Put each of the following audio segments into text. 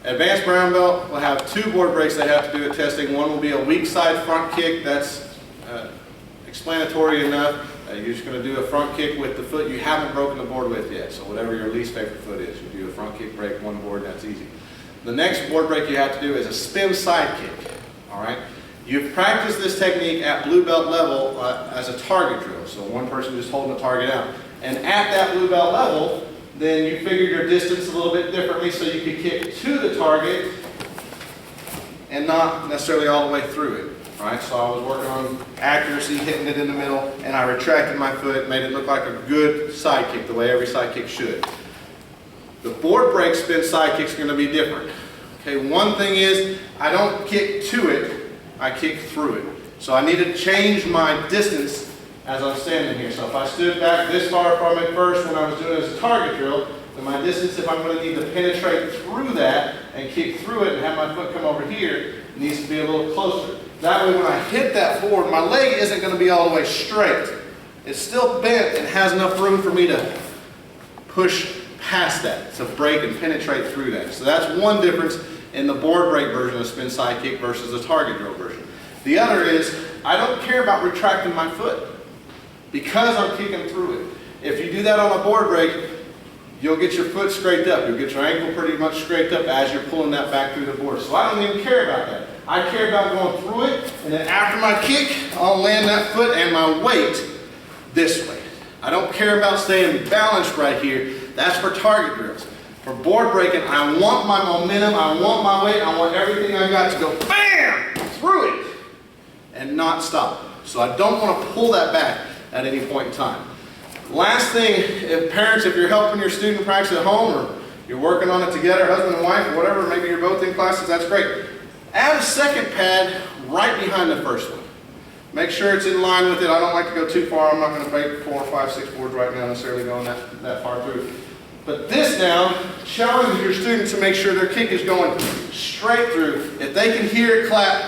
Advanced brown belt will have 2 board breaks they have to do at testing. One will be a weak side front kick. That's explanatory enough. You're just going to do a front kick with the foot you haven't broken the board with yet. So whatever your least favorite foot is, you do a front kick break, 1 board, that's easy. The next board break you have to do is a spin side kick. All right. You've practiced this technique at blue belt level as a target drill. So one person just holding the target out. And at that blue belt level, then you figure your distance a little bit differently so you can kick to the target and not necessarily all the way through it. All right, so I was working on accuracy, hitting it in the middle, and I retracted my foot, made it look like a good side kick, the way every side kick should. The board break spin side kick is going to be different. Okay, one thing is I don't kick to it, I kick through it. So I need to change my distance as I'm standing here. So if I stood back this far from it first when I was doing it as a target drill, then my distance, if I'm going to need to penetrate through that and kick through it and have my foot come over here, needs to be a little closer. That way when I hit that board, my leg isn't going to be all the way straight. It's still bent and has enough room for me to push past that, to break and penetrate through that. So that's one difference in the board break version of spin side kick versus the target drill version. The other is, I don't care about retracting my foot because I'm kicking through it. If you do that on a board break, you'll get your foot scraped up. You'll get your ankle pretty much scraped up as you're pulling that back through the board. So I don't even care about that. I care about going through it, and then after my kick, I'll land that foot and my weight this way. I don't care about staying balanced right here. That's for target drills. For board breaking, I want my momentum, I want my weight, I want everything I got to go BAM! Through it and not stop. So I don't want to pull that back at any point in time. Last thing, if parents, if you're helping your student practice at home or you're working on it together, husband and wife or whatever, maybe you're both in classes, that's great. Add a second pad right behind the first one. Make sure it's in line with it. I don't like to go too far. I'm not going to break 4, 5, 6 boards right now necessarily going that far through. But this now challenges your student to make sure their kick is going straight through. If they can hear it clap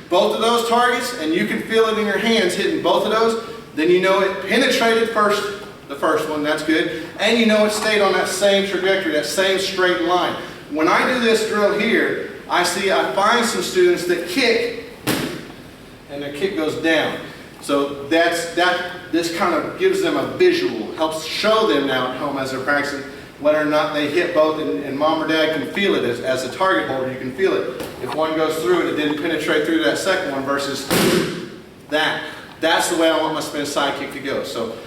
both of those targets and you can feel it in your hands hitting both of those, then you know it penetrated the first one, that's good, and you know it stayed on that same trajectory, that same straight line. When I do this drill here, I find some students that kick and their kick goes down. So this kind of gives them a visual, helps show them now at home as they're practicing whether or not they hit both, and mom or dad can feel it as a target holder. You can feel it. If one goes through it, it didn't penetrate through that second one versus that. That's the way I want my spin side kick to go. So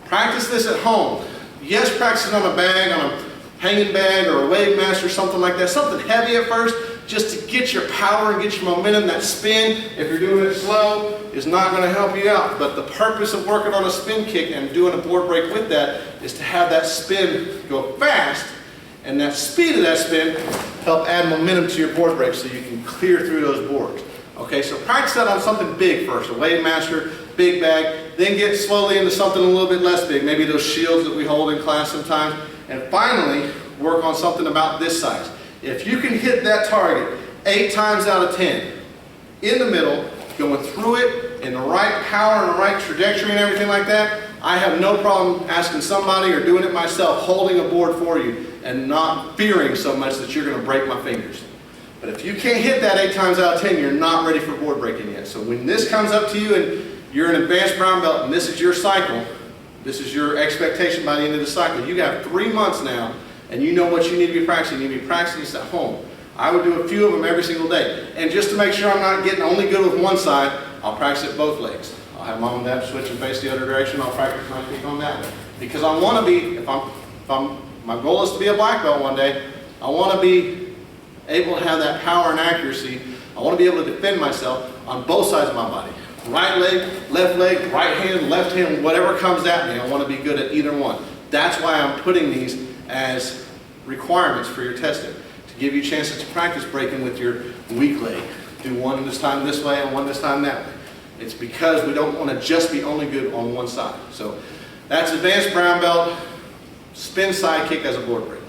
practice this at home. Yes, practice it on a bag, on a hanging bag or a wave master or something like that. Something heavy at first, just to get your power and get your momentum. That spin, if you're doing it slow, is not going to help you out. But the purpose of working on a spin kick and doing a board break with that is to have that spin go fast, and that speed of that spin help add momentum to your board break so you can clear through those boards. Okay, so practice that on something big first, a wave master, big bag, then get slowly into something a little bit less big, maybe those shields that we hold in class sometimes, and finally work on something about this size. If you can hit that target 8 times out of 10 in the middle, going through it in the right power and the right trajectory and everything like that, I have no problem asking somebody or doing it myself, holding a board for you and not fearing so much that you're going to break my fingers. But if you can't hit that 8 times out of 10, you're not ready for board breaking yet. So when this comes up to you and you're an advanced brown belt and this is your cycle, this is your expectation by the end of the cycle, you have 3 months now and you know what you need to be practicing. You need to be practicing this at home. I would do a few of them every single day. And just to make sure I'm not getting only good with one side, I'll practice it both legs. I'll have mom and dad switch and face the other direction. I'll practice my kick on that way. Because I want to be, my goal is to be a black belt one day, I want to be able to have that power and accuracy. I want to be able to defend myself on both sides of my body. Right leg, right hand, left hand, whatever comes at me, I want to be good at either one. That's why I'm putting these as requirements for your testing, to give you chances to practice breaking with your weak leg. Do one this time this way and one this time that way. It's because we don't want to just be only good on one side. So that's advanced brown belt, spin side kick as a board break.